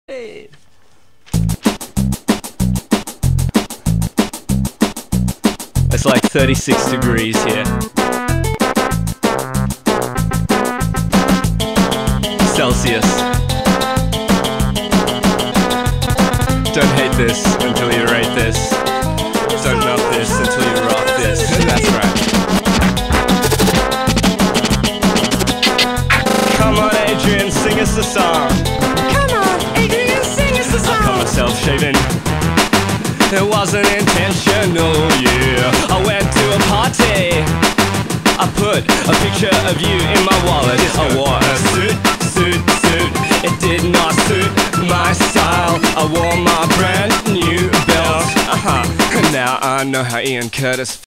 Hey. It's like 36 degrees here. Celsius. Don't hate this until you rate this. Don't melt this until you rock this. That's right. Come on, Adrian, sing us a song. Come on, Adrian, sing us a I caught song. myself shaving. It wasn't intentional, yeah. I went to a party. I put a picture of you in my wallet. I wore a suit. It did not suit my style. I wore my brand new belt. Now I know how Ian Curtis